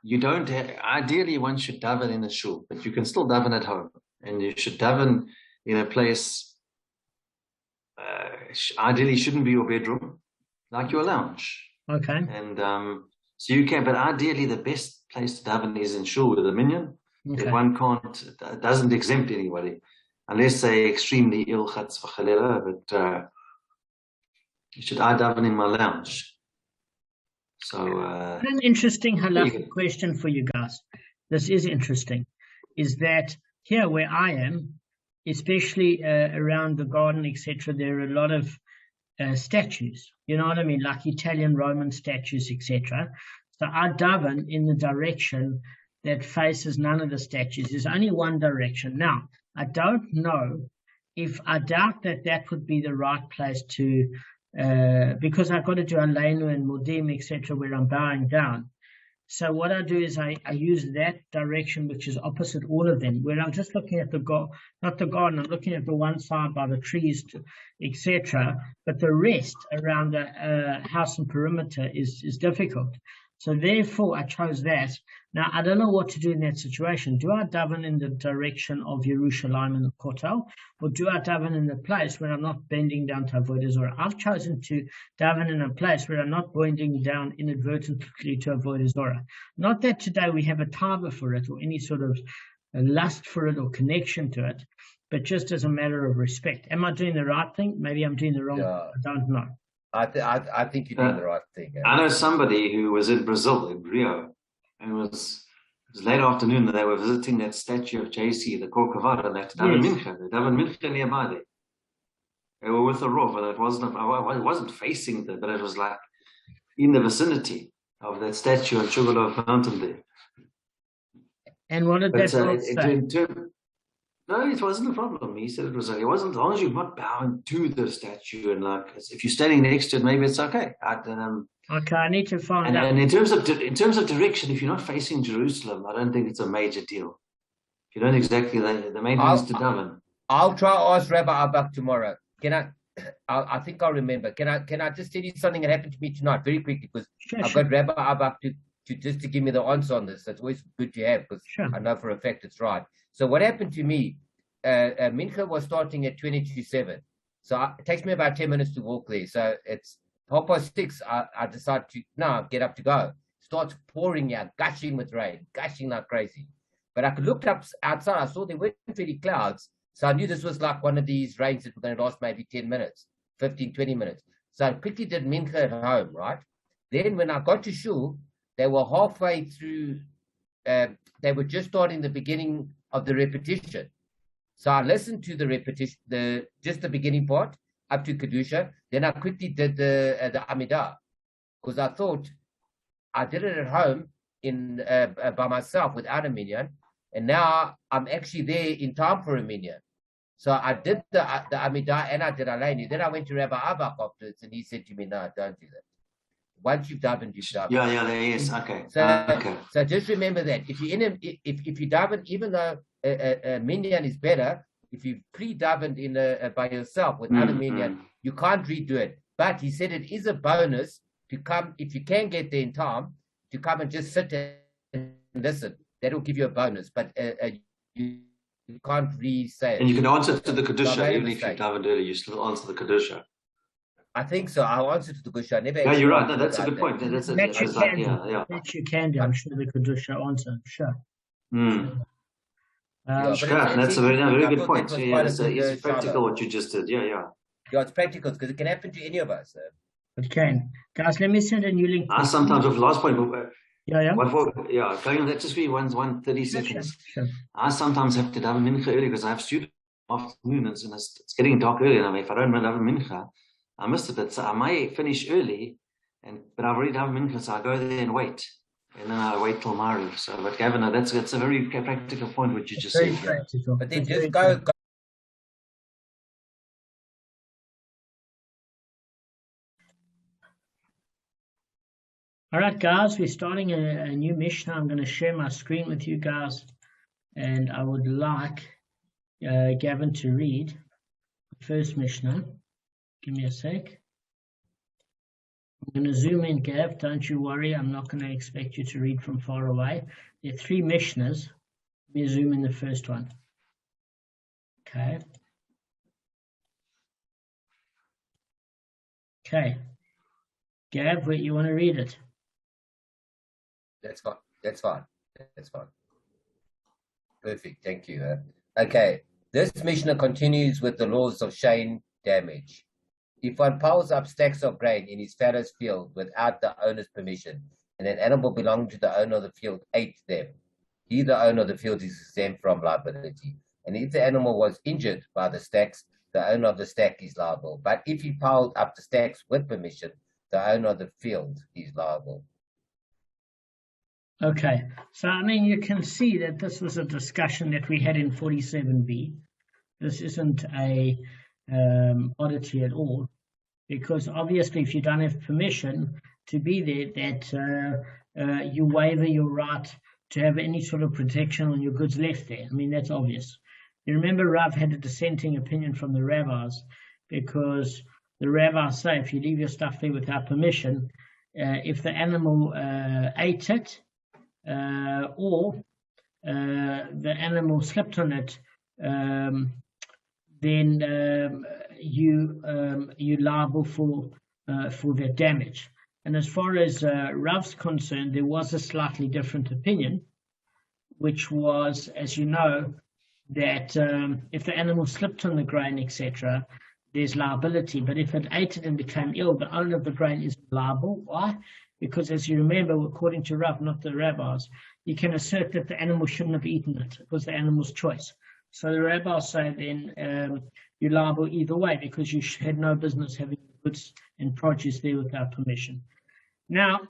you don't ideally one should daven in a shul, but you can still daven at home, and you should daven in a place. Ideally, shouldn't be your bedroom, like your lounge. Okay. And so you can, but ideally, the best place to daven is in shul with a minyan. Okay. If one can't, it doesn't exempt anybody, unless they're extremely ill, chutz v'chalera. But you should daven in my lounge. So an interesting halakhic question for you guys. This is interesting. Is that here where I am, especially around the garden, etc., there are a lot of statues. You know what I mean, like Italian Roman statues, etc. So I daven in the direction that faces none of the statues. There's only one direction. Now, I don't know if I doubt that that would be the right place to. Because I've got to do Aleinu and Modim, etc., where I'm bowing down. So what I do is I use that direction, which is opposite all of them, where I'm just looking at not the garden, I'm looking at the one side by the trees, etc. But the rest around the house and perimeter is difficult. So therefore, I chose that. Now, I don't know what to do in that situation. Do I daven in the direction of Yerushalayim and the Kotel, or do I daven in the place where I'm not bending down to Avodah Zorah? I've chosen to daven in a place where I'm not bending down inadvertently to Avodah Zorah. Not that today we have a tava for it or any sort of lust for it or connection to it, but just as a matter of respect. Am I doing the right thing? Maybe I'm doing the wrong thing. I don't know. I think you're doing the right thing. I know somebody who was in Brazil, in Rio, and it was late afternoon, and they were visiting that statue of JC, the Corcovado, and they had to daven mincha. They daven mincha nearby there. They were with a rov, and it wasn't facing them, but it was like in the vicinity of that statue on Sugarloaf Mountain there. And what did that say? No, it wasn't a problem. He said it wasn't, as long as you're not bowing to the statue, and like if you're standing next to it, maybe it's okay. Okay, I need to find out. And in terms of direction, if you're not facing Jerusalem, I don't think it's a major deal. If you don't exactly, the main thing is to daven. I'll try to ask Rabbi Abak tomorrow. I think I'll remember. Can I just tell you something that happened to me tonight very quickly, because I've got Rabbi Abak to give me the answer on this. That's always good to have, because I know for a fact it's right. So what happened to me, Mincha was starting at 20-7. So it takes me about 10 minutes to walk there. So it's 6:30. I decide to get up to go. Starts pouring out, gushing with rain, gushing like crazy. But I looked up outside, I saw there weren't really clouds. So I knew this was like one of these rains that were going to last maybe 10 minutes, 15, 20 minutes. So I quickly did Mincha at home, right? Then when I got to Shul, they were halfway through, they were just starting the beginning of the repetition. So I listened to the repetition, just the beginning part up to Kedusha. Then I quickly did the Amidah, because I thought I did it at home by myself without a minyan, and now I'm actually there in time for a minyan. So I did the Amidah and I did Aleinu. Then I went to Rabbi Abak afterwards, and he said to me, "No, don't do that. Once you've davened, you've davened." Yes, okay. So just remember that if you daven, even though a minyan is better, if you pre-davened by yourself without a minyan, you can't redo it. But he said it is a bonus to come, if you can get there in time, to come and just sit and listen. That will give you a bonus, but you can't re-say it. And you can answer to the Kedusha, even if you davened early, you still answer the Kedusha. I think so. I'll answer to the Kedusha. Yeah, you're right. No, that's a good point. That you can do. I'm sure the Kedusha answer. Sure. That's a very good point. It's practical what you just did. Yeah, it's practical because it can happen to any of us. It can. Guys, let me send a new link. Sometimes, with last point, going on, that's just 30 seconds. Sure. I sometimes have to daven mincha early because I have students afternoons and it's getting dark early. And if I don't daven mincha, I missed it. But so I may finish early, but I've already daven mincha, so I go there and wait. And then I wait till Maariv. So, but Gavin, that's a very practical point what you just said. Practical. But then just go. All right, guys, we're starting a new Mishnah. I'm going to share my screen with you guys, and I would like Gavin to read the first Mishnah. Give me a sec. I'm going to zoom in, Gav. Don't you worry. I'm not going to expect you to read from far away. There are 3 Mishnahs. Let me zoom in the first one. Okay. Okay. Gav, you want to read it? That's fine. That's fine. That's fine. Perfect. Thank you. Okay. This Mishnah continues with the laws of Shane damage. If one piles up stacks of grain in his fellow's field without the owner's permission, and an animal belonging to the owner of the field ate them, he, the owner of the field, is exempt from liability. And if the animal was injured by the stacks, the owner of the stack is liable. But if he piled up the stacks with permission, the owner of the field is liable. Okay, so I mean, you can see that this was a discussion that we had in 47b. This isn't a oddity at all, because obviously if you don't have permission to be there, that you waiver your right to have any sort of protection on your goods left there. I mean, that's obvious. You remember Rav had a dissenting opinion from the rabbis, because the rabbis say if you leave your stuff there without permission, if the animal ate it, or the animal slept on it, then you're liable for that damage. And as far as Rav's concerned, there was a slightly different opinion, which was, as you know, that if the animal slipped on the grain, etc., there's liability. But if it ate it and became ill, the owner of the grain is liable. Why? Because, as you remember, according to Rav, not the rabbis, you can assert that the animal shouldn't have eaten it. It was the animal's choice. So the rabbis say then you're liable either way, because you had no business having goods and produce there without permission. Now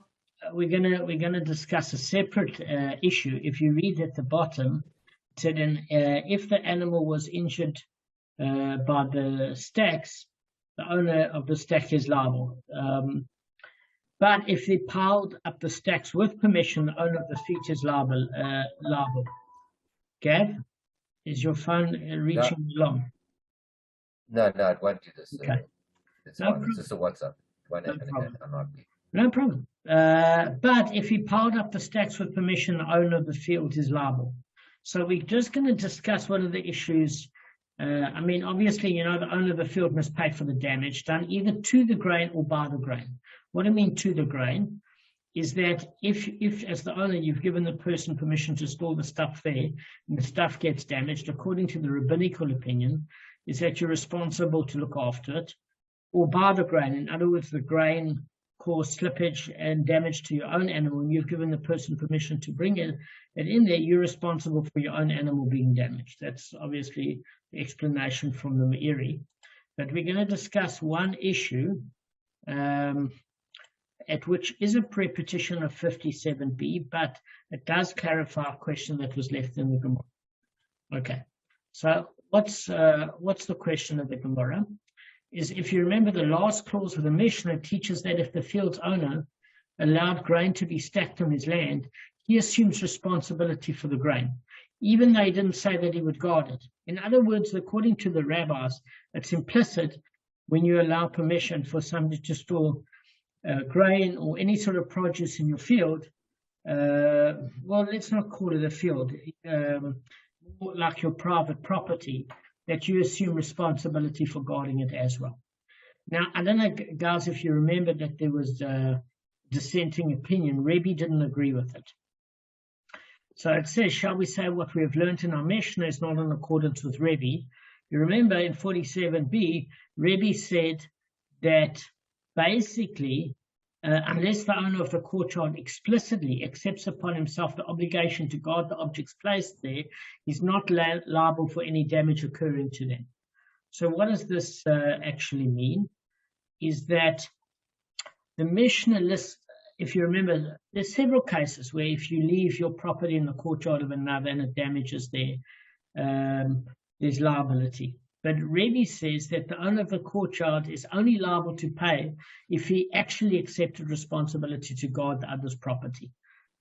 we're gonna discuss a separate issue. If you read at the bottom, it said, if the animal was injured by the stacks, the owner of the stack is liable. But if they piled up the stacks with permission, the owner of the feet is liable. Gav, is your phone reaching along? No, it won't do this. Okay. It's just a WhatsApp. It won't happen again. No problem. But if he piled up the stacks with permission, the owner of the field is liable. So we're just going to discuss what are the issues. I mean, obviously, you know, the owner of the field must pay for the damage done either to the grain or by the grain. What I mean to the grain is that if as the owner, you've given the person permission to store the stuff there and the stuff gets damaged, according to the rabbinical opinion, is that you're responsible to look after it, or by the grain. In other words, the grain caused slippage and damage to your own animal, and you've given the person permission to bring it in there, you're responsible for your own animal being damaged. That's obviously the explanation from the Meiri. But we're going to discuss one issue at which is a repetition of 57b, but it does clarify a question that was left in the Gemara. Okay, so what's the question of the Gemara? Is, if you remember, the last clause of the Mishnah teaches that if the field's owner allowed grain to be stacked on his land, he assumes responsibility for the grain, even though he didn't say that he would guard it. In other words, according to the rabbis, it's implicit when you allow permission for somebody to store grain or any sort of produce in your field. Well, let's not call it a field, more like your private property, that you assume responsibility for guarding it as well. Now, I don't know, guys, if you remember that there was a dissenting opinion. Rebbe didn't agree with it. So it says, shall we say what we have learned in our Mishnah is not in accordance with Rebbe? You remember in 47b, Rebbe said that basically, unless the owner of the courtyard explicitly accepts upon himself the obligation to guard the objects placed there, he's not liable for any damage occurring to them. So what does this actually mean? Is that the Mishnah lists, if you remember, there's several cases where if you leave your property in the courtyard of another and it damages there, there's liability. But Rebbe says that the owner of the courtyard is only liable to pay if he actually accepted responsibility to guard the other's property.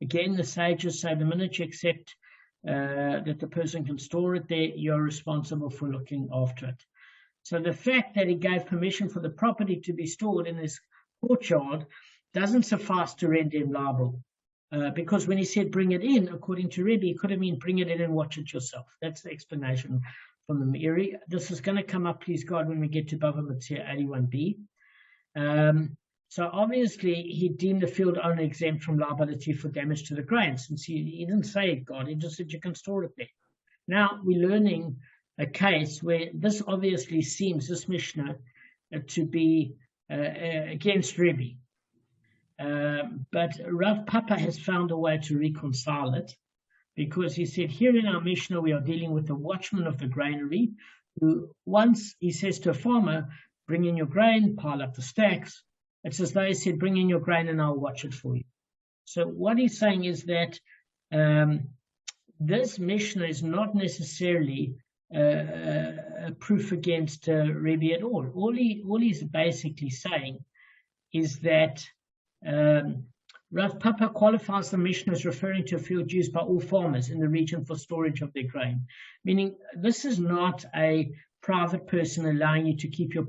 Again, the sages say the minute you accept that the person can store it there, you're responsible for looking after it. So the fact that he gave permission for the property to be stored in his courtyard doesn't suffice to render him liable. Because when he said bring it in, according to Rebbe, he could have mean bring it in and watch it yourself. That's the explanation from the Meiri. This is going to come up, please God, when we get to Bava Kamma 81b. So obviously he deemed the field owner exempt from liability for damage to the grain, since he didn't say it, God, he just said you can store it there. Now we're learning a case where this obviously seems, this Mishnah, to be against Rebbe. But Rav Papa has found a way to reconcile it, because he said here in our Mishnah we are dealing with the watchman of the granary, who once he says to a farmer, bring in your grain, pile up the stacks. It's as though he said, bring in your grain and I'll watch it for you. So what he's saying is that this Mishnah is not necessarily a proof against Rebbe at all. All he's basically saying is that Rav Papa qualifies the Mishnah as referring to a field used by all farmers in the region for storage of their grain, meaning this is not a private person allowing you to keep your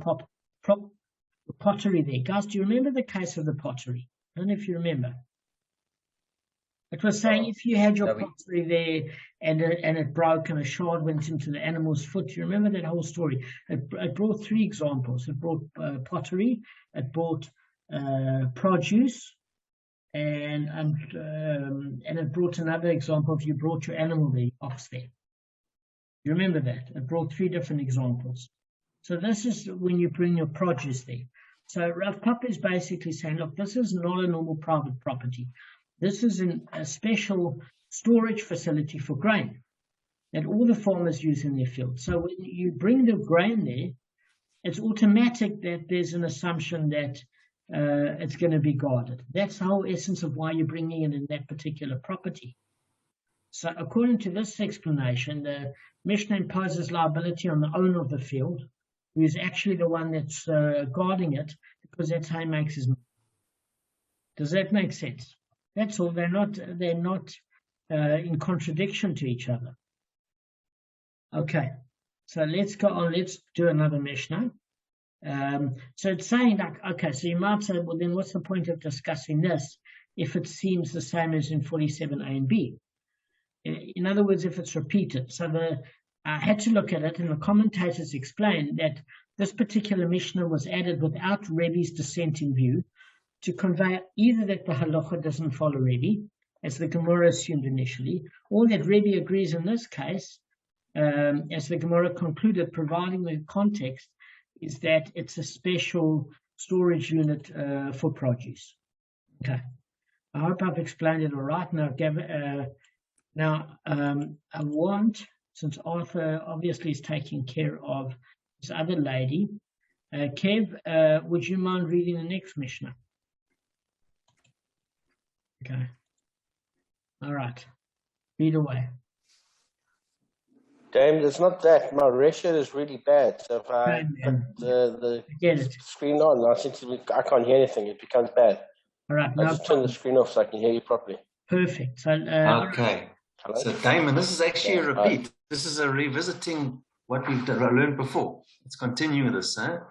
pottery there. Guys, do you remember the case of the pottery? I don't know if you remember. It was saying if you had your pottery there and it broke and a shard went into the animal's foot, you remember that whole story? It brought three examples. It brought pottery, it brought produce, and it brought another example if you brought your animal there, ox there. You remember that? It brought three different examples. So this is when you bring your produce there. So Rav Papa is basically saying, look, this is not a normal private property. This is a special storage facility for grain that all the farmers use in their fields. So when you bring the grain there, it's automatic that there's an assumption that it's going to be guarded. That's the whole essence of why you're bringing it in that particular property. So according to this explanation, the Mishnah imposes liability on the owner of the field, who is actually the one that's guarding it, because that's how he makes his money. Does that make sense? That's all. They're not in contradiction to each other. Okay, so let's go on. Let's do another Mishnah. So it's saying like, okay, so you might say, well, then what's the point of discussing this if it seems the same as in 47a and b? In other words, if it's repeated. So I had to look at it, and the commentators explained that this particular Mishnah was added without Rebbe's dissenting view to convey either that the halacha doesn't follow Rebbe, as the Gemara assumed initially, or that Rebbe agrees in this case, as the Gemara concluded, providing the context is that it's a special storage unit for produce. Okay, I hope I've explained it all right. Now, I want, since Arthur obviously is taking care of this other lady, Kev, would you mind reading the next Mishnah? Okay. All right. Read away. Damon, it's not that. My ratio is really bad. So if I put the screen on, I can't hear anything. It becomes bad. All right. I just turn the screen off so I can hear you properly. Perfect. So, okay. Hello? So, Damon, this is actually a repeat. This is a revisiting what we've learned before. Let's continue this, huh?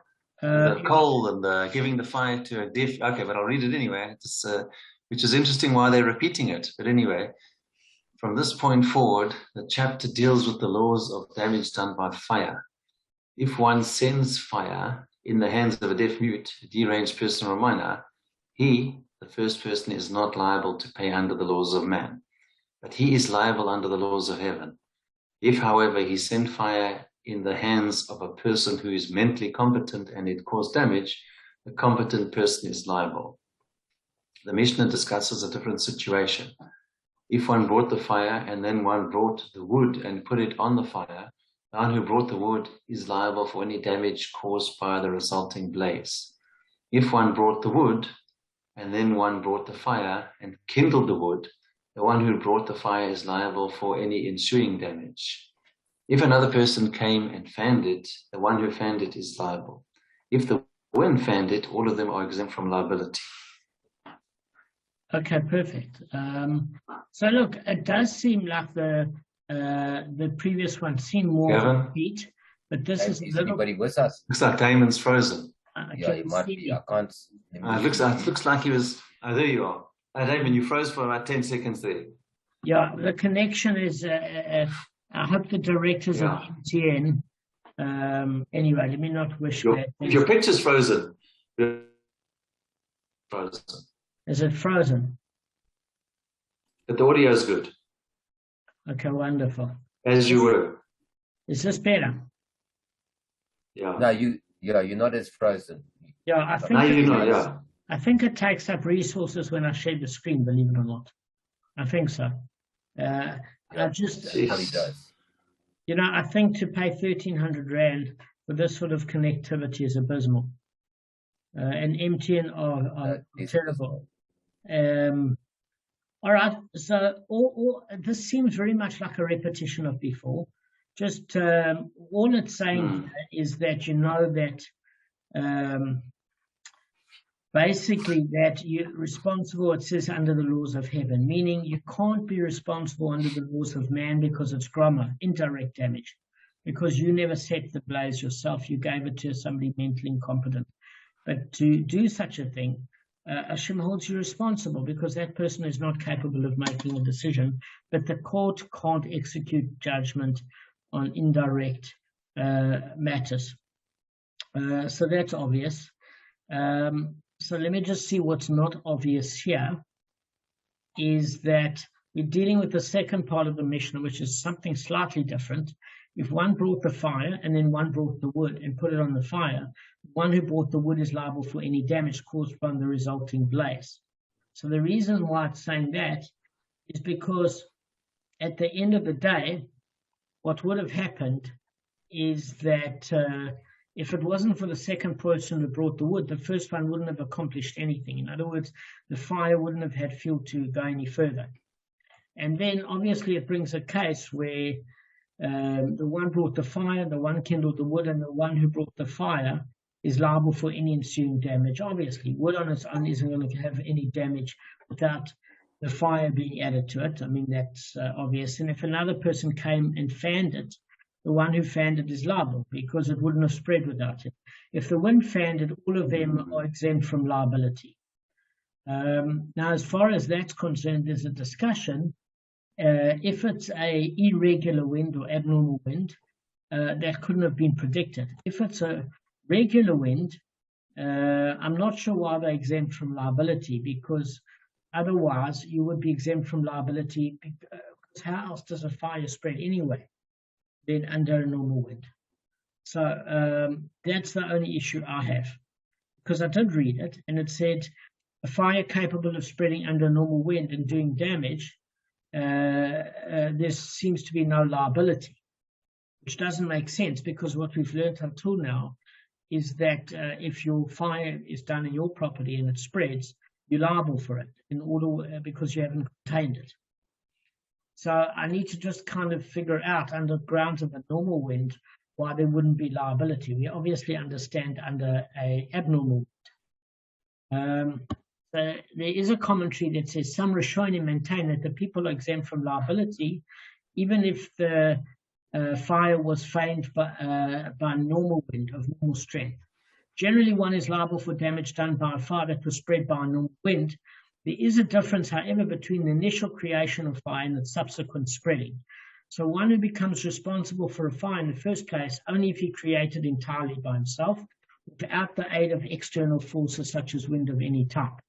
The coal and giving the fire to a deaf. Okay, but I'll read it anyway. It's, which is interesting why they're repeating it. But anyway, from this point forward, the chapter deals with the laws of damage done by fire. If one sends fire in the hands of a deaf mute, a deranged person or minor, he, the first person, is not liable to pay under the laws of man, but he is liable under the laws of heaven. If, however, he sent fire in the hands of a person who is mentally competent and it caused damage, the competent person is liable. The Mishnah discusses a different situation. If one brought the fire and then one brought the wood and put it on the fire, the one who brought the wood is liable for any damage caused by the resulting blaze. If one brought the wood and then one brought the fire and kindled the wood, the one who brought the fire is liable for any ensuing damage. If another person came and fanned it, the one who fanned it is liable. If the wind fanned it, all of them are exempt from liability. Okay, perfect. So look, it does seem like the previous one seemed more repeat, but this is a little. Anybody with us? Looks like Damon's frozen. Yeah, it might be. I can't. It looks like he was. Oh, there you are. Damon, you froze for about 10 seconds there. Yeah, the connection is. I hope the directors of MTN. Anyway, let me not wish that. If your picture's frozen. Is it frozen? But the audio is good. Okay, wonderful. As you were. Is this better? Yeah. No, you're not as frozen. Yeah, I think. Now you know. Yeah. I think it takes up resources when I share the screen. Believe it or not, I think so. I just. It does. You know, I think to pay 1,300 Rand for this sort of connectivity is abysmal. And MTN are terrible. All right, so this seems very much like a repetition of before. Just all it's saying is that you know that basically that you're responsible, it says, under the laws of heaven, meaning you can't be responsible under the laws of man because it's grama, indirect damage, because you never set the blaze yourself, you gave it to somebody mentally incompetent. But to do such a thing, Hashem holds you responsible because that person is not capable of making a decision, but the court can't execute judgment on indirect matters. So that's obvious. So let me just see what's not obvious here is that we're dealing with the second part of the Mishnah, which is something slightly different. If one brought the fire and then one brought the wood and put it on the fire, one who brought the wood is liable for any damage caused by the resulting blaze. So the reason why it's saying that is because at the end of the day, what would have happened is that if it wasn't for the second person who brought the wood, the first one wouldn't have accomplished anything. In other words, the fire wouldn't have had fuel to go any further. And then obviously it brings a case where the one brought the fire, the one kindled the wood, and the one who brought the fire is liable for any ensuing damage. Obviously, wood on its own isn't going to have any damage without the fire being added to it. I mean, that's obvious. And if another person came and fanned it, the one who fanned it is liable because it wouldn't have spread without it. If the wind fanned it, all of them are exempt from liability. Now, as far as that's concerned, there's a discussion. If it's a irregular wind or abnormal wind, that couldn't have been predicted. If it's a regular wind, I'm not sure why they're exempt from liability, because otherwise you would be exempt from liability, because how else does a fire spread anyway than under a normal wind? So that's the only issue I have, because I did read it and it said a fire capable of spreading under a normal wind and doing damage, there seems to be no liability, which doesn't make sense, because what we've learned until now is that if your fire is done in your property and it spreads, you're liable for it in order because you haven't contained it. So I need to just kind of figure out under grounds of a normal wind why there wouldn't be liability. We obviously understand under a abnormal wind. There is a commentary that says some Rishonim maintain that the people are exempt from liability even if the fire was fanned by normal wind of normal strength. Generally, one is liable for damage done by a fire that was spread by a normal wind. There is a difference, however, between the initial creation of fire and its subsequent spreading. So one who becomes responsible for a fire in the first place only if he created entirely by himself, without the aid of external forces such as wind of any type.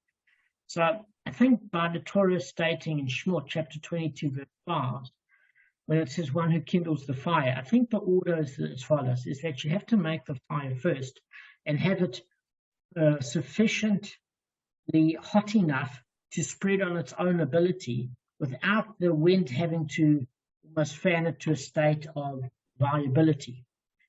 So I think by the Torah stating in Shemot chapter 22 verse 5, when it says one who kindles the fire, I think the order is as follows, is that you have to make the fire first and have it sufficiently hot enough to spread on its own ability without the wind having to almost fan it to a state of viability.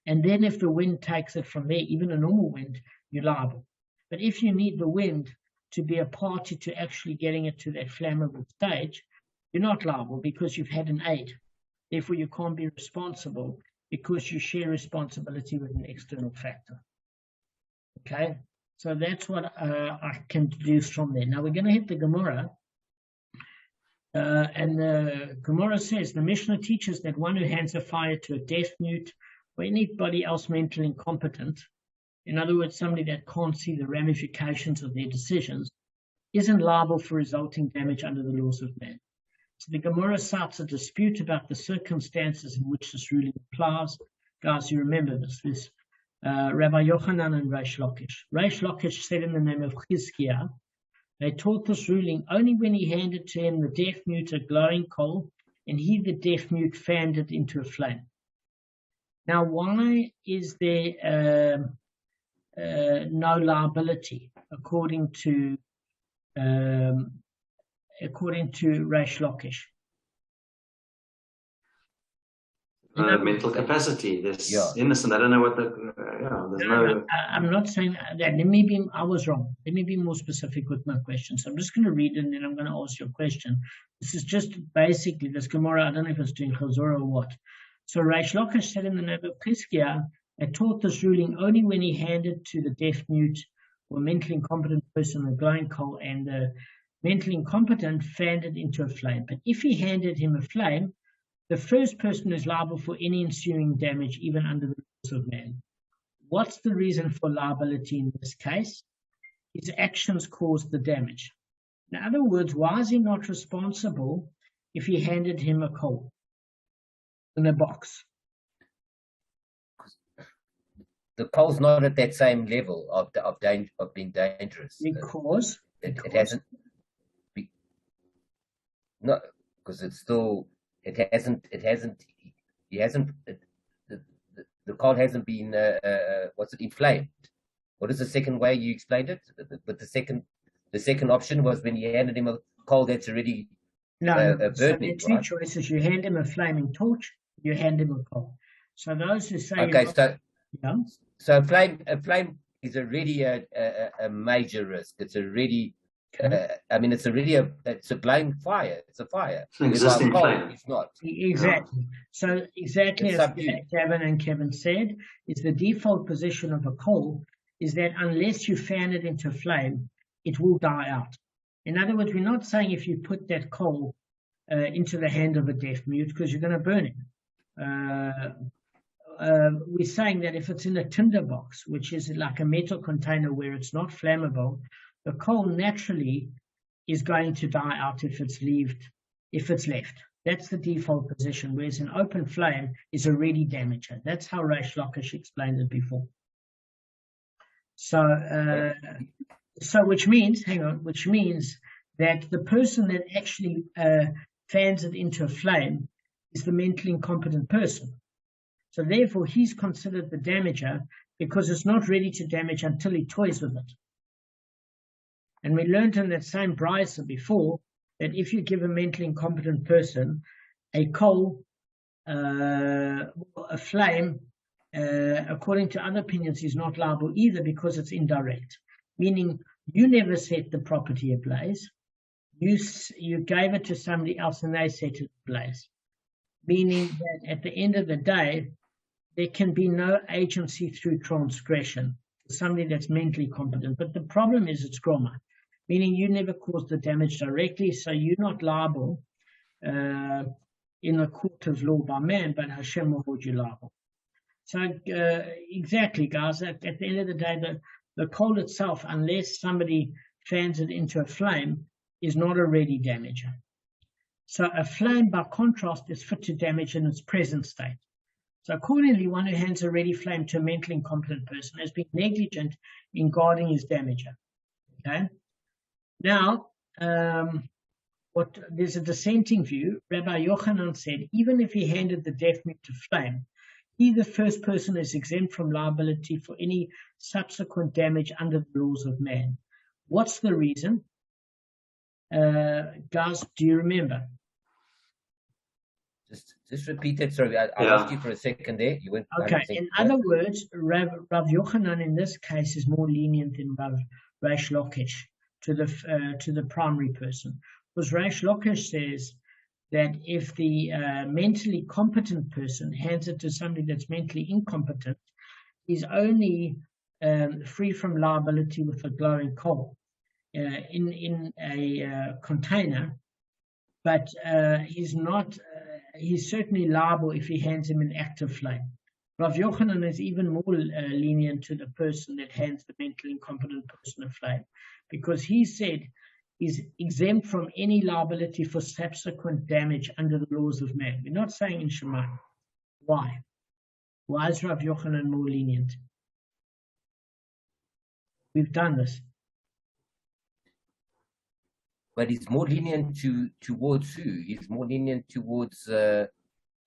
And then if the wind takes it from there, even a normal wind, you're liable. But if you need the wind to be a party to actually getting it to that flammable stage, you're not liable because you've had an aid. Therefore, you can't be responsible because you share responsibility with an external factor. Okay, so that's what I can deduce from there. Now we're going to hit the Gemara. And the Gemara says, the Mishnah teaches that one who hands a fire to a deaf, mute, or anybody else mentally incompetent, in other words, somebody that can't see the ramifications of their decisions, isn't liable for resulting damage under the laws of man. So the Gemara cites a dispute about the circumstances in which this ruling applies. Guys, you remember this, with Rabbi Yochanan and Reish Lakish. Reish Lakish said in the name of Chizkiah, they taught this ruling only when he handed to him the deaf mute a glowing coal, and he, the deaf mute, fanned it into a flame. Now, why is there no liability according to Reish Lakish? Mental capacity. This innocent. I don't know what the. I'm not saying that. I was wrong. Let me be more specific with my question. So I'm just going to read it and then I'm going to ask your question. This is just basically this Gemara. I don't know if it's doing Chazorah or what. So Reish Lakish said in the name of Chizkiah, I taught this ruling only when he handed to the deaf mute or mentally incompetent person a glowing coal, and the mentally incompetent fanned it into a flame. But if he handed him a flame, the first person is liable for any ensuing damage, even under the laws of man. What's the reason for liability in this case? His actions caused the damage. In other words, why is he not responsible if he handed him a coal in a box? The coal's not at that same level of being dangerous. Because it hasn't. No, because it's still. The coal hasn't been, inflamed. What is the second way you explained it? But the second option was when you handed him a coal that's already burning. So there are two choices. You hand him a flaming torch, you hand him a coal. So those who say... Okay, so a flame is already a major risk. It's already... it's a blame fire. It's a fire. It's an existing flame. It's not. Exactly. So exactly as Damon and Kevin said, is the default position of a coal is that unless you fan it into a flame, it will die out. In other words, we're not saying if you put that coal into the hand of a deaf mute because you're going to burn him. We're saying that if it's in a tinder box, which is like a metal container where it's not flammable, the coal naturally is going to die out if it's left. That's the default position, whereas an open flame is already damaging. That's how Reish Lakish explained it before. So which means that the person that actually fans it into a flame is the mentally incompetent person. So therefore, he's considered the damager because it's not ready to damage until he toys with it. And we learned in that same brisa before that if you give a mentally incompetent person a coal, a flame, according to other opinions, he's not liable either because it's indirect. Meaning you never set the property ablaze. You gave it to somebody else and they set it ablaze. Meaning that at the end of the day, there can be no agency through transgression for somebody that's mentally competent. But the problem is it's groma. Meaning you never caused the damage directly, so you're not liable in the court of law by man, but Hashem will hold you liable. So exactly, guys, at the end of the day, the coal itself, unless somebody fans it into a flame, is not a ready damager. So a flame, by contrast, is fit to damage in its present state. So accordingly, one who hands a ready flame to a mentally incompetent person has been negligent in guarding his damager. Okay? Now, there's a dissenting view. Rabbi Yochanan said, even if he handed the deaf mute to flame, he, the first person, is exempt from liability for any subsequent damage under the laws of man. What's the reason? Guys, do you remember? Just repeat it. Sorry, I lost you for a second there. You went. Okay. In other words, Rav Yochanan in this case is more lenient than Rav Reish Lakish to the primary person, because Reish Lakish says that if the mentally competent person hands it to somebody that's mentally incompetent, he's only free from liability with a glowing coal in a container, but he's not. He's certainly liable if he hands him an active flame. Rav Yochanan is even more lenient to the person that hands the mentally incompetent person a flame, because he said he's exempt from any liability for subsequent damage under the laws of man. We're not saying in Shema. Why? Why is Rav Yochanan more lenient? We've done this. But he's more lenient towards who? He's more lenient towards the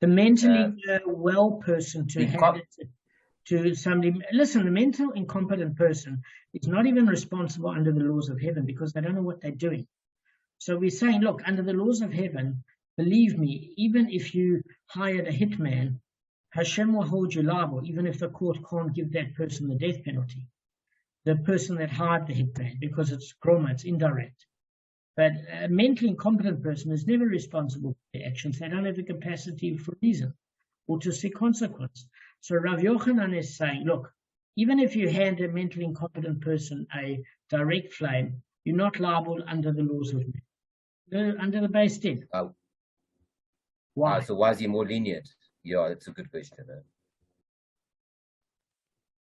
mentally well person to hand it to somebody. Listen, the mental incompetent person is not even responsible under the laws of heaven because they don't know what they're doing. So we're saying, look, under the laws of heaven, believe me, even if you hired a hitman, Hashem will hold you liable, even if the court can't give that person the death penalty. The person that hired the hitman, because it's groma, it's indirect. But a mentally incompetent person is never responsible for their actions. They don't have the capacity for reason or to see consequence. So Rav Yochanan is saying, look, even if you hand a mentally incompetent person a direct flame, you're not liable under the laws of man, under the base din. Oh. Why? So why is he more lenient? Yeah, that's a good question.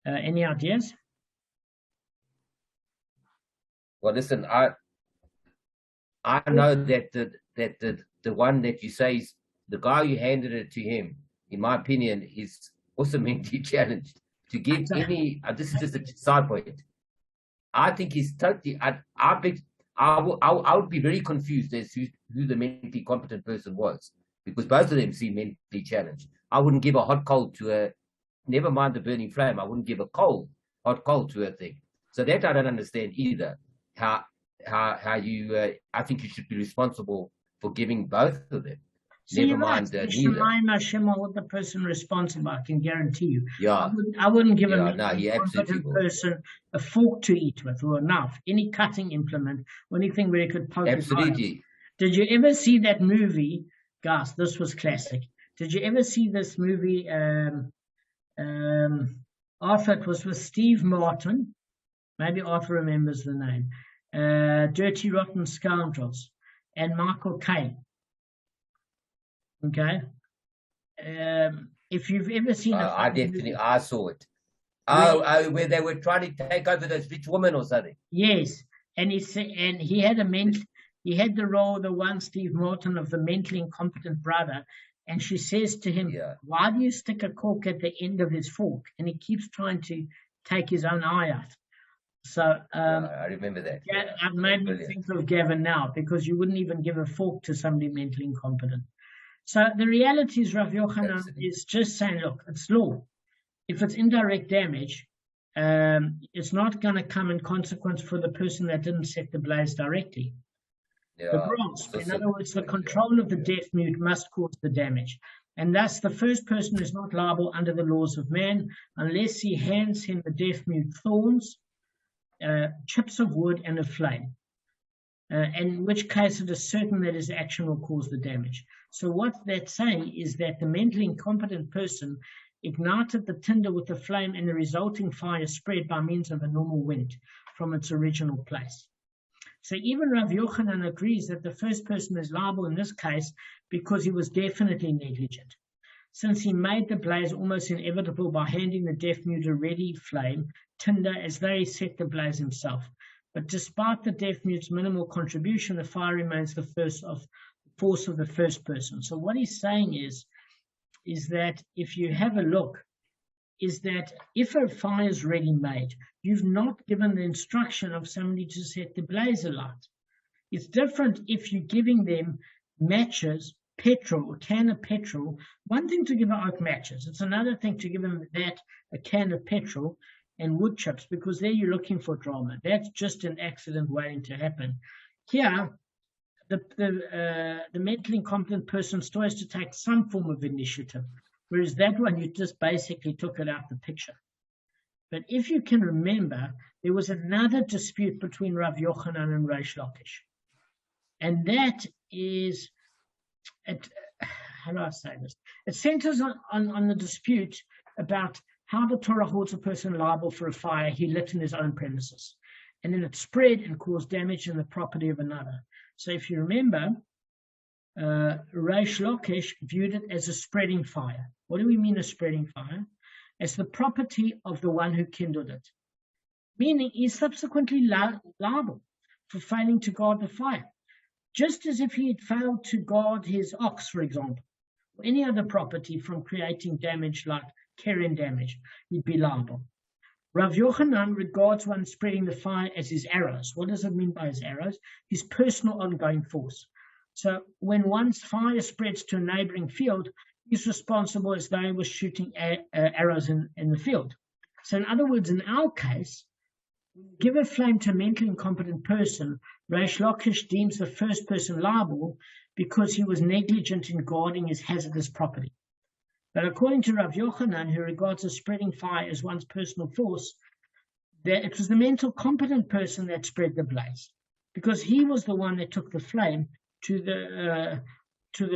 Any ideas? Well, listen, I know that the one that you say is the guy who handed it to him, in my opinion, is also mentally challenged. To give any, this is just a side point. I think he's totally. I would be very confused as to who the mentally competent person was, because both of them seem mentally challenged. I wouldn't give a hot coal to a, never mind the burning flame. I wouldn't give a hot coal to a thing. So that I don't understand either. How you? I think you should be responsible for giving both of them. So never mind Shemayim Hashem hold the person responsible. I can guarantee you. Yeah, I wouldn't give a competent person a fork to eat with or a knife, any cutting implement, or anything where he could poke his eye. Did you ever see that movie? Gosh, this was classic. Did you ever see this movie? Arthur, it was with Steve Martin. Maybe Arthur remembers the name. Dirty Rotten Scoundrels and Michael Caine. Okay. If you've ever seen I saw it. Where they were trying to take over those rich women or something. Yes, and he had the role, the one Steve Martin, of the mentally incompetent brother, and she says to him, "Why do you stick a cork at the end of his fork?" And he keeps trying to take his own eye out. So I remember that. It made me think of Gavin now, because you wouldn't even give a fork to somebody mentally incompetent. So the reality is, Rav Yochanan is just saying, look, it's law. If it's indirect damage, it's not going to come in consequence for the person that didn't set the blaze directly. Yeah, the grasp, in other words, the control of the deaf mute must cause the damage. And thus the first person is not liable under the laws of man unless he hands him the deaf mute thorns, chips of wood, and a flame. In which case it is certain that his action will cause the damage. So what that's saying is that the mentally incompetent person ignited the tinder with the flame, and the resulting fire spread by means of a normal wind from its original place. So even Rav Yochanan agrees that the first person is liable in this case because he was definitely negligent, since he made the blaze almost inevitable by handing the deaf mute a ready flame tinder as though he set the blaze himself. But despite the deaf mute's minimal contribution, the fire remains the force of the first person. So what he's saying is that if you have a look, is that if a fire is ready made, you've not given the instruction of somebody to set the blaze alight. It's different if you're giving them matches, petrol, a can of petrol. One thing to give out matches. It's another thing to give them a can of petrol and wood chips, because there you're looking for drama. That's just an accident waiting to happen. Here, the mentally incompetent person still has to take some form of initiative, whereas that one, you just basically took it out the picture. But if you can remember, there was another dispute between Rav Yochanan and Reish Lakish. And that is, how do I say this? It centers on the dispute about how the Torah holds a person liable for a fire he lit in his own premises. And then it spread and caused damage in the property of another. So if you remember, Reish Lakish viewed it as a spreading fire. What do we mean a spreading fire? as the property of the one who kindled it, meaning he's subsequently liable for failing to guard the fire, just as if he had failed to guard his ox, for example, or any other property from creating damage like carrion damage, he'd be liable. Rav Yochanan regards one spreading the fire as his arrows. What does it mean by his arrows? His personal ongoing force. So when one's fire spreads to a neighboring field, he's responsible as though he was shooting arrows in the field. So in other words, in our case, give a flame to a mentally incompetent person, Reish Lakish deems the first person liable because he was negligent in guarding his hazardous property. But according to Rav Yochanan, who regards the spreading fire as one's personal force, that it was the mental competent person that spread the blaze, because he was the one that took the flame to the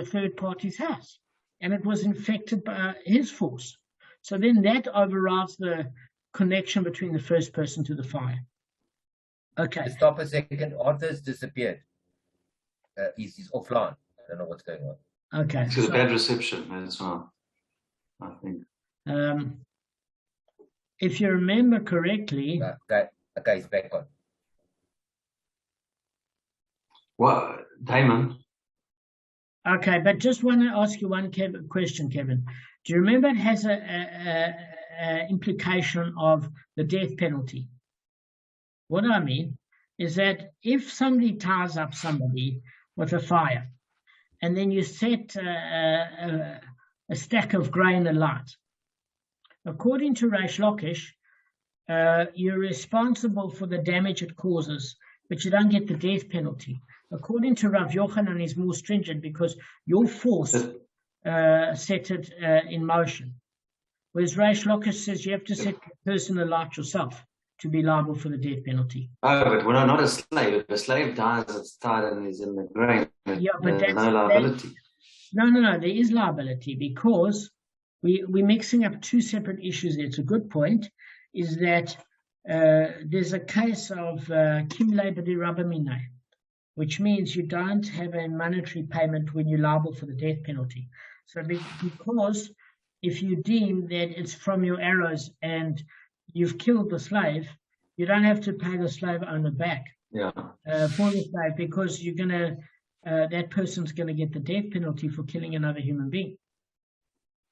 third party's house, and it was infected by his force. So then that overrides the connection between the first person to the fire. Okay. Stop a second. Arthur's disappeared. He's offline. I don't know what's going on. Okay. It's a bad reception as well, I think. If you remember correctly. Okay, he's back on. Well, Damon. Okay, but just want to ask you one question, Kevin. Do you remember it has a implication of the death penalty? What I mean is that if somebody ties up somebody with a fire, and then you set a stack of grain alight, according to Reish Lakish, you're responsible for the damage it causes, but you don't get the death penalty. According to Rav Yochanan, is more stringent because your force set it in motion. Whereas Reish Lakish says you have to set the person alight yourself to be liable for the death penalty. Oh, but we're not a slave. If a slave dies, it's tied and he's in the grain. Yeah, but that's no liability. No. There is liability because we're mixing up two separate issues. It's a good point. Is that there's a case of kim leibedi rabamine, which means you don't have a monetary payment when you're liable for the death penalty. So because if you deem that it's from your arrows and you've killed the slave, you don't have to pay the slave owner back for the slave, because you're gonna that person's gonna get the death penalty for killing another human being.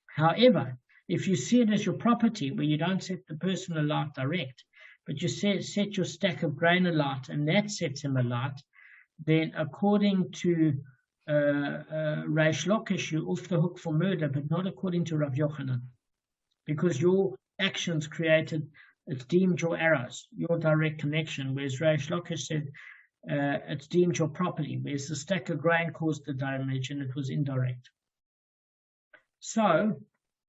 However, if you see it as your property, where you don't set the person alight direct, but you set your stack of grain alight and that sets him alight, then according to Reish Lakish, you're off the hook for murder, but not according to Rav Yochanan, because your actions created, it's deemed your arrows, your direct connection, whereas Reish Lakish said it's deemed your property, whereas the stack of grain caused the damage and it was indirect. So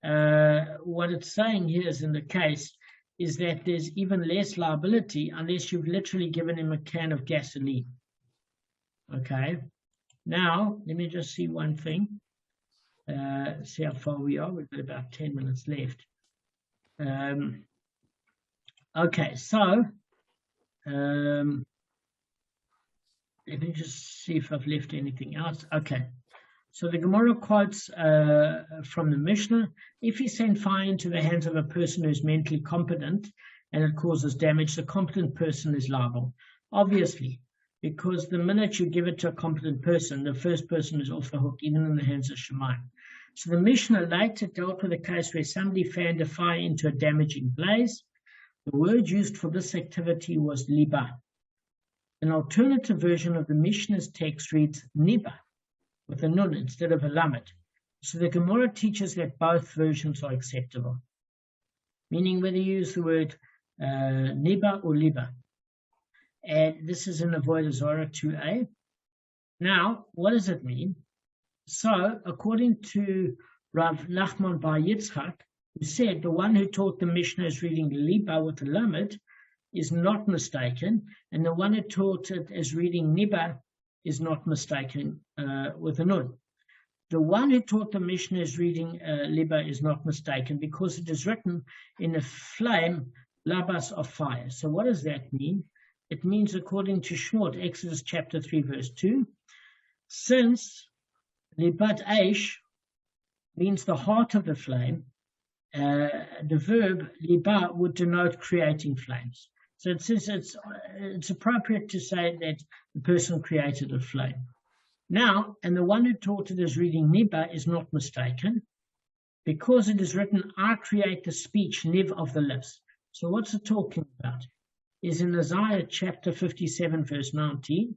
what it's saying here is in the case is that there's even less liability unless you've literally given him a can of gasoline. Okay, now let me just see one thing, see how far we are. We've got about 10 minutes left. Okay, so let me just see if I've left anything else. Okay, so the Gemara quotes from the Mishnah: if you send fire into the hands of a person who is mentally competent and it causes damage, the competent person is liable. Obviously, because the minute you give it to a competent person, the first person is off the hook, even in the hands of Shemaim. So the Mishnah later dealt with a case where somebody fanned a fire into a damaging blaze. The word used for this activity was liba. An alternative version of the Mishnah's text reads niba, with a nun instead of a lamed. So the Gemara teaches that both versions are acceptable, meaning whether you use the word niba or liba. And this is in Avodah Zarah 2a. Now, what does it mean? So, according to Rav Nachman bar Yitzchak, who said the one who taught the Mishnah as reading liba with a lamed is not mistaken, and the one who taught it as reading niba is not mistaken with a nun. The one who taught the Mishnah as reading liba is not mistaken because it is written in a flame, labas of fire. So what does that mean? It means, according to Shmot, Exodus chapter 3, verse 2, since libat eish means the heart of the flame, the verb liba would denote creating flames. So it says it's appropriate to say that the person created a flame. Now, and the one who taught it as reading niba is not mistaken, because it is written, I create the speech, niv, of the lips. So what's it talking about? Is in Isaiah chapter 57, verse 19.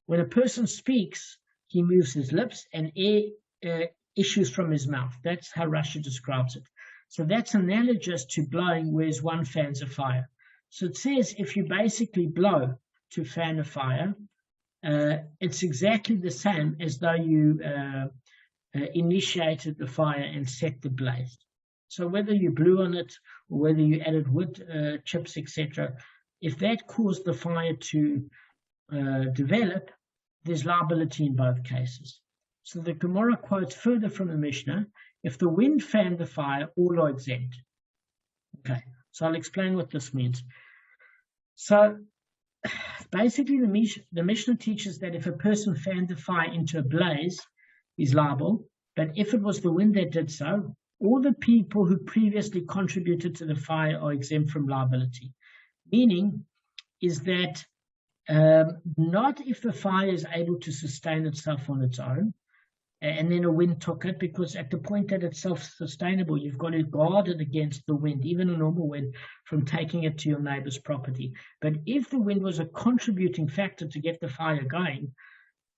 When a person speaks, he moves his lips and air issues from his mouth. That's how Rashi describes it. So that's analogous to blowing, whereas one fans a fire. So it says if you basically blow to fan a fire, it's exactly the same as though you initiated the fire and set the blaze. So whether you blew on it or whether you added wood chips, etc., if that caused the fire to develop, there's liability in both cases. So the Gemara quotes further from the Mishnah, if the wind fanned the fire, all are exempt. Okay, so I'll explain what this means. So basically the Mishnah teaches that if a person fanned the fire into a blaze, he's liable, but if it was the wind that did so, all the people who previously contributed to the fire are exempt from liability. Meaning is that not if the fire is able to sustain itself on its own, and then a wind took it, because at the point that it's self-sustainable, you've got to guard it against the wind, even a normal wind, from taking it to your neighbor's property. But if the wind was a contributing factor to get the fire going,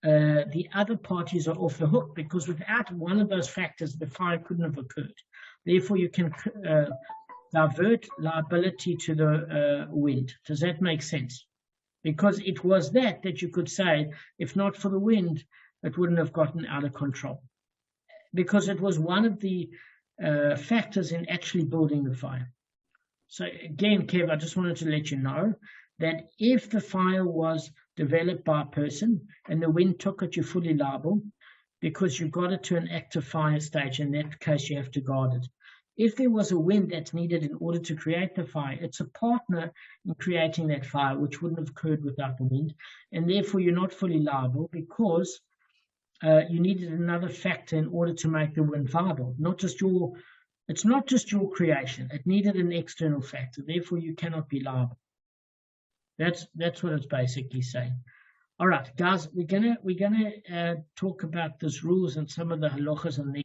the other parties are off the hook, because without one of those factors, the fire couldn't have occurred. Therefore, you can divert liability to the wind. Does that make sense? Because it was that you could say, if not for the wind, it wouldn't have gotten out of control, because it was one of the factors in actually building the fire. So again, Kev, I just wanted to let you know that if the fire was developed by a person and the wind took it, you're fully liable, because you got it to an active fire stage. In that case, you have to guard it. If there was a wind that's needed in order to create the fire, it's a partner in creating that fire, which wouldn't have occurred without the wind, and therefore you're not fully liable, because you needed another factor in order to make the wind viable. It's not just your creation. It needed an external factor. Therefore, you cannot be liable. That's what it's basically saying. All right, guys, we're gonna talk about these rules and some of the halachas and the